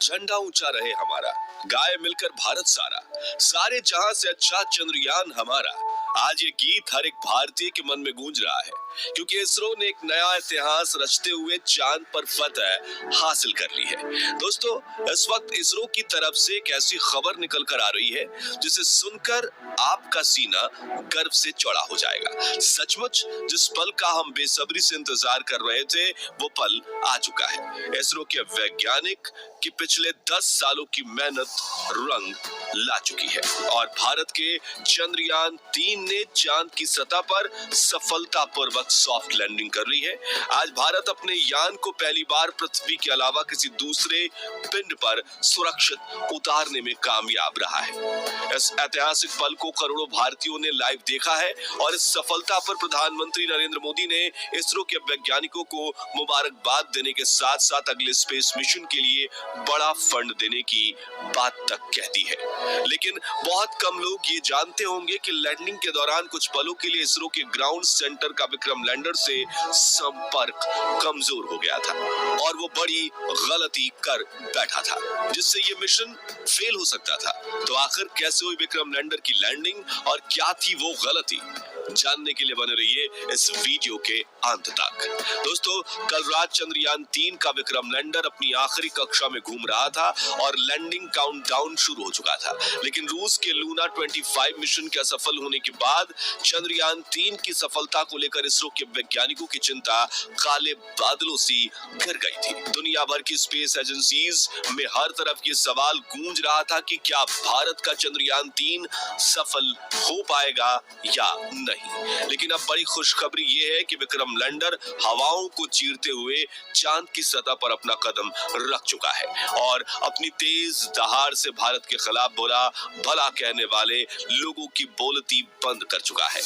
झंडा ऊंचा रहे हमारा, गाए मिलकर भारत सारा, सारे जहां से अच्छा चंद्रयान हमारा। आज ये गीत हर एक भारतीय के मन में गूंज रहा है, क्योंकि इसरो ने एक नया इतिहास रचते हुए चांद पर फतह हासिल कर ली है। दोस्तों, इस वक्त इसरो की तरफ से एक ऐसी खबर निकल कर आ रही है जिसे सुनकर आपका सीना गर्व से चौड़ा हो जाएगा। सचमुच जिस पल का हम बेसब्री से इंतजार कर रहे थे, वो पल आ चुका है। इसरो के वैज्ञानिक की पिछले 10 सालों की मेहनत रंग ला चुकी है और भारत के चंद्रयान 3 ने चांद की सतह पर सफलतापूर्वक सॉफ्ट लैंडिंग कर ली है। आज भारत अपने यान को पहली बार पृथ्वी के अलावा किसी दूसरे पिंड पर सुरक्षित उतारने में कामयाब रहा है। इस ऐतिहासिक पल को करोड़ों भारतीयों ने लाइव देखा है और इस सफलता पर प्रधानमंत्री नरेंद्र मोदी ने इसरो के वैज्ञानिकों को मुबारकबाद देने के साथ साथ अगले स्पेस मिशन के लिए बड़ा फंड देने की बात तक कह दी है। लेकिन बहुत कम लोग ये जानते होंगे कि लैंडिंग के दौरान कुछ पलों के लिए इसरो के ग्राउंड सेंटर का विक्रम लैंडर से संपर्क कमजोर हो गया था और वो बड़ी गलती कर बैठा था, जिससे ये मिशन फेल हो सकता था। तो आखिर कैसे हुई विक्रम लैंडर की लैंडिंग और क्या थी वो गलती, जानने के लिए बने रहिए इस वीडियो के अंत तक। दोस्तों, कल रात चंद्रयान 3 का विक्रम लैंडर अपनी आखिरी कक्षा में घूम रहा था और लैंडिंग काउंटडाउन शुरू हो चुका था। लेकिन रूस के लूना 25 मिशन के असफल होने के बाद चंद्रयान 3 की सफलता को लेकर इसरो के वैज्ञानिकों की चिंता काले बादलों सी घिर गई थी। दुनिया भर की स्पेस एजेंसीज में हर तरफ ये सवाल गूंज रहा था कि क्या भारत का चंद्रयान 3 सफल हो पाएगा या नहीं। लेकिन अब बड़ी खुशखबरी ये है कि विक्रम लैंडर हवाओं को चीरते हुए चांद की सतह पर अपना कदम रख चुका है और अपनी तेज दहाड़ से भारत के खिलाफ बुरा भला कहने वाले लोगों की बोलती बंद कर चुका है।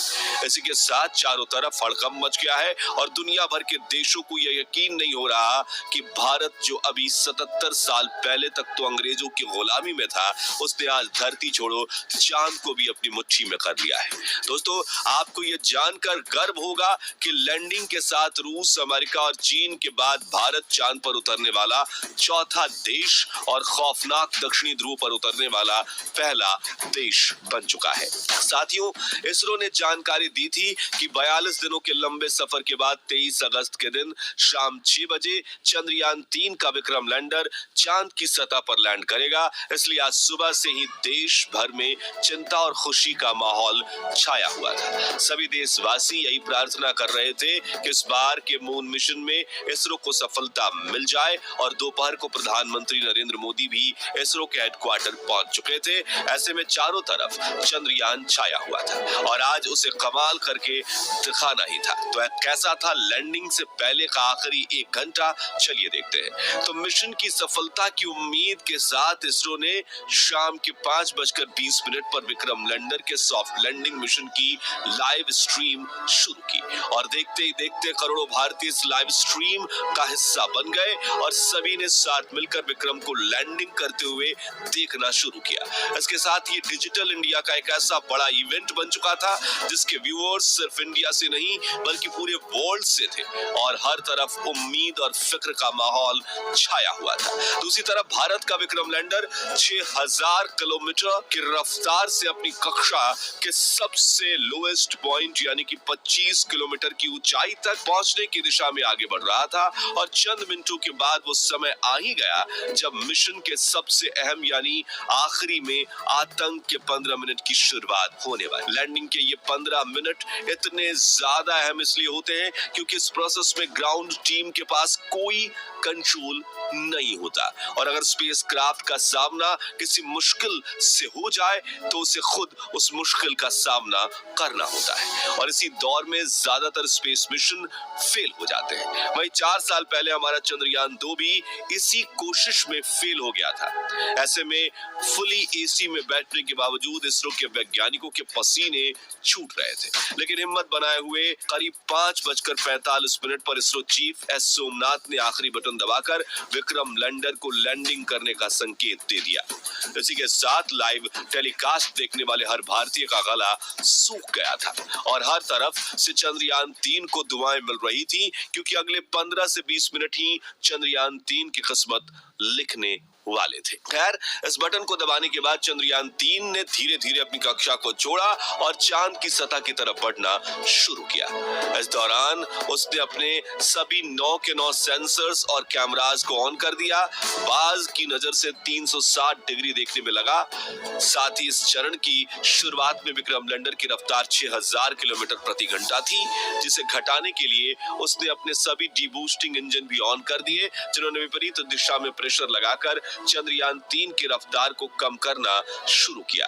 इसी के साथ चारों तरफ हड़कंप मच गया है और दुनिया भर के देशों को यह यकीन नहीं हो रहा कि भारत, जो अभी 77 साल पहले तक तो अंग्रेजों की गुलामी में था, उसने आज धरती छोड़ो चांद को भी अपनी मुट्ठी में कर लिया है। दोस्तों, आपको यह जानकर गर्व होगा कि लैंडिंग के साथ रूस, अमेरिका और चीन के बाद भारत चांद पर उतरने वाला चौथा देश और खौफनाक दक्षिणी ध्रुव पर उतरने वाला पहला देश बन चुका है। साथियों, इसरो ने जानकारी दी थी कि 42 दिनों के लंबे सफर के बाद 23 अगस्त के दिन शाम 6 बजे चंद्रयान 3 का विक्रम लैंडर चांद की सतह पर लैंड करेगा। इसलिए आज सुबह से ही देश भर में चिंता और खुशी का माहौल छाया हुआ था। सभी देशवासी यही प्रार्थना कर रहे थे कि इस बार के मून मिशन में इसरो को सफलता मिल जाए और दोपहर को प्रधानमंत्री नरेंद्र मोदी भी इसरो के हेडक्वार्टर पहुंच चुके थे। ऐसे में चारों तरफ चंद्रयान छाया हुआ था और आज उसे कमाल करके दिखाना ही था। तो कैसा था लैंडिंग से पहले का आखिरी 1 घंटा, चलिए देखते हैं। तो मिशन की सफलता की उम्मीद के साथ इसरो ने शाम के 5:20 पर विक्रम लैंडर के सॉफ्ट लैंडिंग मिशन की लाइव स्ट्रीम शुरू की और देखते ही देखते करोड़ों भारतीय इस लाइव स्ट्रीम का हिस्सा बन गए और सभी ने साथ मिलकर विक्रम को लैंडिंग करते हुए देखना शुरू किया। इसके साथ ये डिजिटल इंडिया का एक ऐसा बड़ा इवेंट बन चुका था जिसके व्यूअर्स सिर्फ इंडिया से नहीं बल्कि पूरे वर्ल्ड से थे और हर तरफ उम्मीद और फिक्र का माहौल छाया हुआ था। दूसरी तरफ भारत का विक्रम लैंडर 6000 किलोमीटर की रफ्तार से अपनी कक्षा के सबसे लोएस्ट पॉइंट यानी कि 25 किलोमीटर की ऊंचाई तक पहुंचने की दिशा में आगे बढ़ रहा था और चंद मिनटों के बाद वो समय आ ही गया जब मिशन के सबसे अहम यानी आखिरी में आतंक के 15 मिनट की शुरुआत होने वाली। लैंडिंग के ये 15 मिनट इतने ज्यादा अहम इसलिए होते हैं क्योंकि इस प्रोसेस में ग्राउंड टीम के पास कोई कंट्रोल नहीं होता और अगर स्पेसक्राफ्ट का सामना किसी मुश्किल से हो जाए तो उसे खुद उस मुश्किल का सामना करना होता है और इसी दौर में ज्यादातर स्पेस मिशन फेल हो जाते हैं। वहीं 4 साल पहले हमारा चंद्रयान 2 भी इसी कोशिश में फेल हो गया था। ऐसे में फुली एसी में बैठने के बावजूद इसरो के वैज्ञानिकों के पसीने छूट रहे थे, लेकिन हिम्मत बनाए हुए करीब 5:45 पर इसरो चीफ एस सोमनाथ ने आखिरी बटन दबाकर विक्रम लैंडर को लैंडिंग करने का संकेत दे दिया। इसी के साथ लाइव टेलीकास्ट देखने वाले हर भारतीय का गला सूख गया था और हर तरफ से चंद्रयान 3 को दुआएं मिल रही थी क्योंकि अगले 15 से 20 मिनट ही चंद्रयान 3 की किस्मत लिखने वाले थे। खैर, इस बटन को दबाने के बाद चंद्रयान 3 ने धीरे धीरे अपनी कक्षा को छोड़ा और चांद की सतह की तरफ बढ़ना शुरू किया। इस दौरान उसने अपने सभी 9 के 9 सेंसर्स और कैमरास को ऑन कर दिया। बाज की नजर से 360 डिग्री देखने में लगा। साथ ही इस चरण की शुरुआत में विक्रम लैंडर की रफ्तार 6000 किलोमीटर प्रति घंटा थी, जिसे घटाने के लिए उसने अपने सभी डीबूस्टिंग इंजन भी ऑन कर दिए, जिन्होंने विपरीत दिशा में प्रेशर लगाकर चंद्रयान 3 की रफ्तार को कम करना शुरू किया।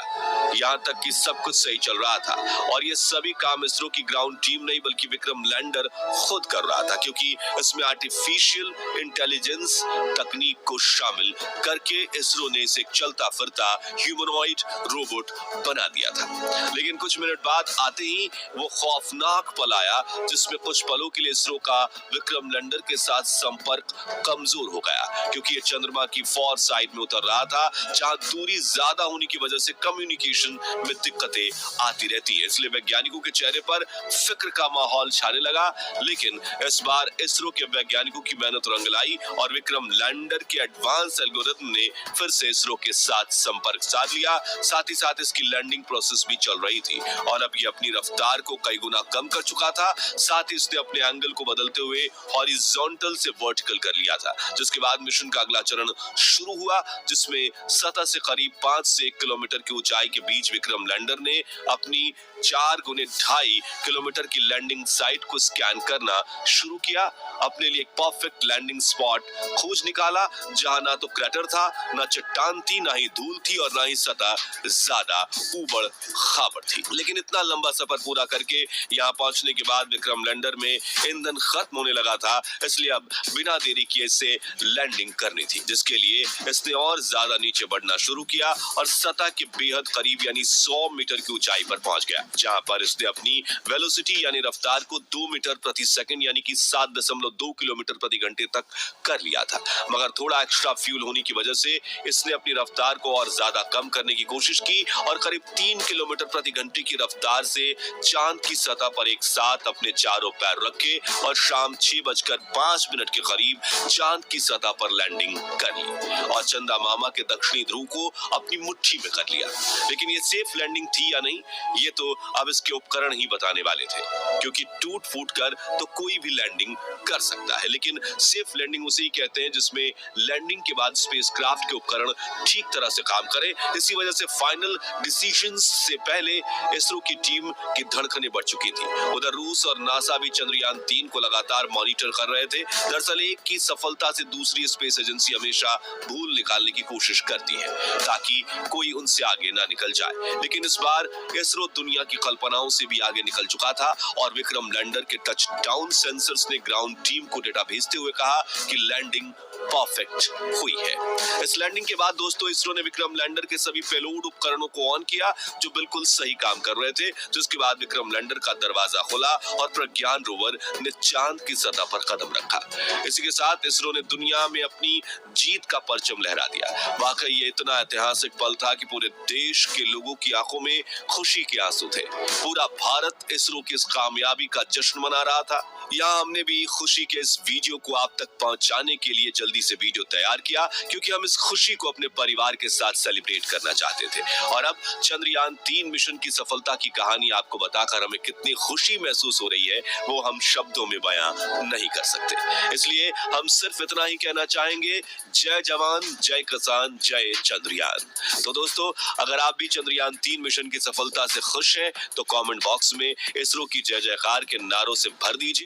यहाँ तक कि सब कुछ सही चल रहा था और ये सभी काम इसरो की ग्राउंड टीम नहीं बल्कि विक्रम लैंडर खुद कर रहा था, क्योंकि इसमें आर्टिफिशियल इंटेलिजेंस तकनीक को शामिल करके इसरो ने इसे चलता फिरता ह्यूमनॉइड रोबोट बना दिया था। लेकिन कुछ मिनट बाद आते ही वो खौफनाक पल आया जिसमें कुछ पलों के लिए इसरो का विक्रम लैंडर के साथ संपर्क कमजोर हो गया, क्योंकि ये चंद्रमा की फॉर साइड में उतर रहा था, जहां दूरी ज्यादा होने की वजह से कम्युनिकेशन में दिक्कतें आती रहती है। इसलिए वैज्ञानिकों के चेहरे पर फिक्र का माहौल छाने लगा। लेकिन इस बार इसरो के वैज्ञानिकों की मेहनत रंग लाई और विक्रम लैंडर के एडवांस एल्गोरिथम ने फिर से इसरो के साथ संपर्क साध लिया। साथ ही साथ इसकी लैंडिंग प्रोसेस भी चल रही थी और अब ये अपनी रफ्तार को कई गुना कम कर चुका था। साथ ही इसने अपने एंगल को बदलते हुए हॉरिजॉन्टल से वर्टिकल कर लिया था, जिसके बाद मिशन का अगला चरण शुरू हुआ, जिसमें सतह से करीब 5 से 1 किलोमीटर की ऊंचाई के बीच विक्रम लैंडर ने अपनी 4 गुने 2.5 किलोमीटर की लैंडिंग साइट को स्कैन करना शुरू किया। अपने लिए एक परफेक्ट लैंडिंग स्पॉट खोज निकाला, जहां ना तो क्रैटर था, ना चट्टान थी, ना ही धूल थी और ना ही सतह ज्यादा ऊबड़ खाबड़ थी। लेकिन इतना लंबा सफर पूरा करके यहाँ पहुंचने के बाद विक्रम लैंडर में ईंधन खत्म होने लगा था, इसलिए अब बिना देरी किए इसे लैंडिंग करनी थी, जिसके लिए इसने और ज्यादा नीचे बढ़ना शुरू किया और सतह के बेहद करीब यानी 100 मीटर की ऊंचाई पर पहुंच गया, जहां पर इसने अपनी वेलोसिटी यानी रफ्तार को 2 मीटर प्रति सेकंड यानी कि 7.2 किलोमीटर प्रति घंटे तक कर लिया था। मगर थोड़ा एक्स्ट्रा फ्यूल होने की वजह से इसने अपनी रफ्तार को और ज्यादा कम करने की कोशिश की और करीब 3 किलोमीटर प्रति घंटे की रफ्तार से चांद की सतह पर एक साथ अपने चारों पैर रखे और शाम 6:05 के करीब चांद की सतह पर लैंडिंग कर ली और चंदा मामा के दक्षिणी ध्रुव को अपनी मुट्ठी में कर लिया। लेकिन ये सेफ लैंडिंग थी या नहीं, ये तो अब इसके उपकरण ही बताने वाले थे, क्योंकि टूट फूट कर तो कोई भी लैंडिंग कर सकता है, लेकिन सेफ लैंडिंग उसे ही कहते हैं जिसमें लैंडिंग के बाद स्पेसक्राफ्ट के उपकरण ठीक तरह से काम करें। इसी वजह से फाइनल डिसीजंस से पहले इसरो की टीम की धड़कनें बढ़ चुकी थी। उधर रूस और नासा भी चंद्रयान 3 को लगातार मॉनिटर कर रहे थे। दरअसल एक की सफलता से दूसरी स्पेस एजेंसी हमेशा भूल निकालने की कोशिश करती है ताकि कोई उनसे आगे ना निकल जाए, लेकिन इस बार इसरो दुनिया की कल्पनाओं से भी आगे निकल चुका था और विक्रम लैंडर के टच डाउन सेंसर्स ने ग्राउंड टीम को डेटा भेजते हुए कहा कि लैंडिंग परफेक्ट हुई है। इस लैंडिंग के बाद दोस्तों इसरो ने विक्रम लैंडर के सभी पेलोड उपकरणों को ऑन किया जो बिल्कुल सही काम कर रहे थे, जिसके बाद विक्रम लैंडर का दरवाजा खुला और प्रज्ञान रोवर ने चांद की सतह पर कदम रखा। इसी के साथ इसरो ने दुनिया में अपनी जीत का परचम लहरा दिया। वाकई ये इतना ऐतिहासिक पल था कि पूरे देश के लोगों की आंखों में खुशी के आंसू थे। पूरा भारत इसरो की इस कामयाबी का जश्न मना रहा था। यहाँ हमने भी खुशी के इस वीडियो को आप तक पहुंचाने के लिए जल्दी से वीडियो तैयार किया, क्योंकि हम इस खुशी को अपने परिवार के साथ सेलिब्रेट करना चाहते थे। और अब चंद्रयान 3 मिशन की सफलता की कहानी आपको बताकर हमें कितनी खुशी महसूस हो रही है वो हम शब्दों में बयां नहीं कर सकते। इसलिए हम सिर्फ इतना ही कहना चाहेंगे, जय जवान, जय किसान, जय चंद्रयान। तो दोस्तों, अगर आप भी चंद्रयान 3 मिशन की सफलता से खुश हैं तो कमेंट बॉक्स में इसरो की जय जयकार के नारों से भर दीजिए।